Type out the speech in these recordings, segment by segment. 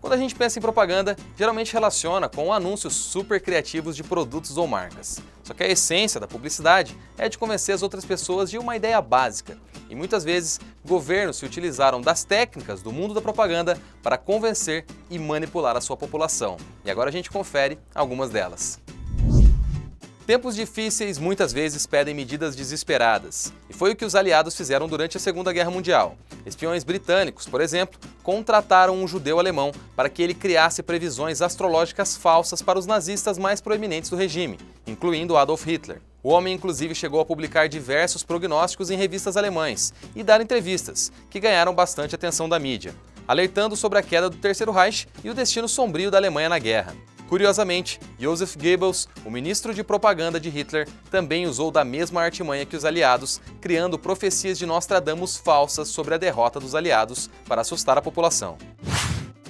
Quando a gente pensa em propaganda, geralmente relaciona com anúncios super criativos de produtos ou marcas. Só que a essência da publicidade é de convencer as outras pessoas de uma ideia básica. E muitas vezes, governos se utilizaram das técnicas do mundo da propaganda para convencer e manipular a sua população. E agora a gente confere algumas delas. Tempos difíceis muitas vezes pedem medidas desesperadas, e foi o que os aliados fizeram durante a Segunda Guerra Mundial. Espiões britânicos, por exemplo, contrataram um judeu alemão para que ele criasse previsões astrológicas falsas para os nazistas mais proeminentes do regime, incluindo Adolf Hitler. O homem inclusive chegou a publicar diversos prognósticos em revistas alemãs e dar entrevistas, que ganharam bastante atenção da mídia, alertando sobre a queda do Terceiro Reich e o destino sombrio da Alemanha na guerra. Curiosamente, Joseph Goebbels, o ministro de propaganda de Hitler, também usou da mesma artimanha que os aliados, criando profecias de Nostradamus falsas sobre a derrota dos aliados para assustar a população.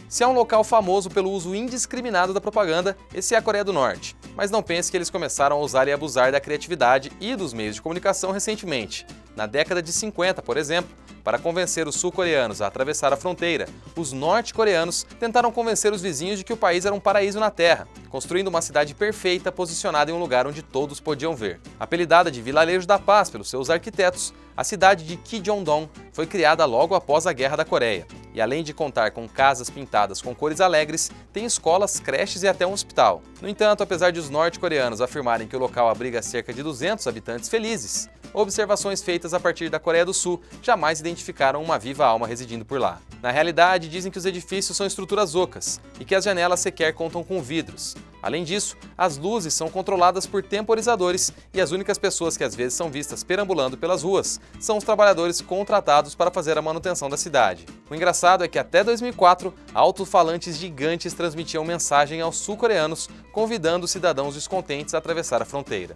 Se é um local famoso pelo uso indiscriminado da propaganda, esse é a Coreia do Norte. Mas não pense que eles começaram a usar e abusar da criatividade e dos meios de comunicação recentemente. Na década de 50, por exemplo, para convencer os sul-coreanos a atravessar a fronteira, os norte-coreanos tentaram convencer os vizinhos de que o país era um paraíso na Terra, construindo uma cidade perfeita posicionada em um lugar onde todos podiam ver. Apelidada de Vilarejo da Paz pelos seus arquitetos, a cidade de Kijeong-dong foi criada logo após a Guerra da Coreia. E além de contar com casas pintadas com cores alegres, tem escolas, creches e até um hospital. No entanto, apesar de os norte-coreanos afirmarem que o local abriga cerca de 200 habitantes felizes, observações feitas a partir da Coreia do Sul jamais identificaram uma viva alma residindo por lá. Na realidade, dizem que os edifícios são estruturas ocas e que as janelas sequer contam com vidros. Além disso, as luzes são controladas por temporizadores e as únicas pessoas que às vezes são vistas perambulando pelas ruas são os trabalhadores contratados para fazer a manutenção da cidade. O engraçado é que até 2004, alto-falantes gigantes transmitiam mensagem aos sul-coreanos convidando os cidadãos descontentes a atravessar a fronteira.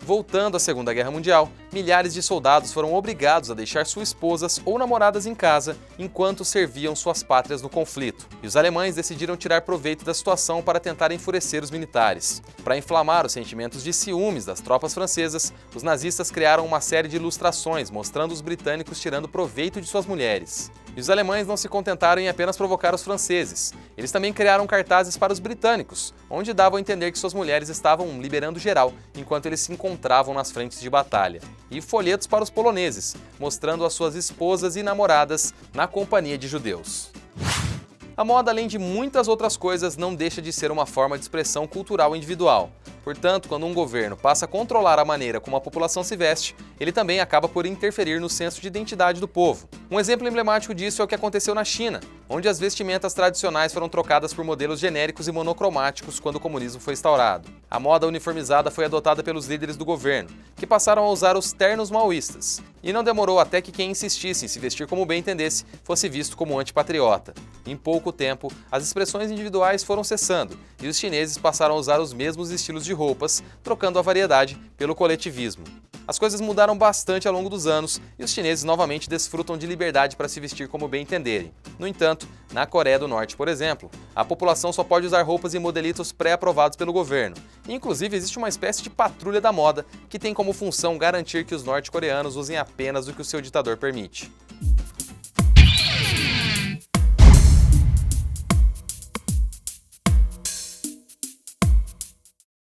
Voltando à Segunda Guerra Mundial, milhares de soldados foram obrigados a deixar suas esposas ou namoradas em casa enquanto serviam suas pátrias no conflito. E os alemães decidiram tirar proveito da situação para tentar enfurecer os militares. Para inflamar os sentimentos de ciúmes das tropas francesas, os nazistas criaram uma série de ilustrações mostrando os britânicos tirando proveito de suas mulheres. E os alemães não se contentaram em apenas provocar os franceses. Eles também criaram cartazes para os britânicos, onde davam a entender que suas mulheres estavam liberando geral, enquanto eles se encontravam nas frentes de batalha. E folhetos para os poloneses, mostrando as suas esposas e namoradas na companhia de judeus. A moda, além de muitas outras coisas, não deixa de ser uma forma de expressão cultural individual. Portanto, quando um governo passa a controlar a maneira como a população se veste, ele também acaba por interferir no senso de identidade do povo. Um exemplo emblemático disso é o que aconteceu na China, onde as vestimentas tradicionais foram trocadas por modelos genéricos e monocromáticos quando o comunismo foi instaurado. A moda uniformizada foi adotada pelos líderes do governo, que passaram a usar os ternos maoístas. E não demorou até que quem insistisse em se vestir como bem entendesse fosse visto como antipatriota. Em pouco tempo, as expressões individuais foram cessando e os chineses passaram a usar os mesmos estilos de roupas, trocando a variedade pelo coletivismo. As coisas mudaram bastante ao longo dos anos e os chineses novamente desfrutam de liberdade para se vestir como bem entenderem. No entanto, na Coreia do Norte, por exemplo, a população só pode usar roupas e modelitos pré-aprovados pelo governo. Inclusive, existe uma espécie de patrulha da moda que tem como função garantir que os norte-coreanos usem apenas o que o seu ditador permite.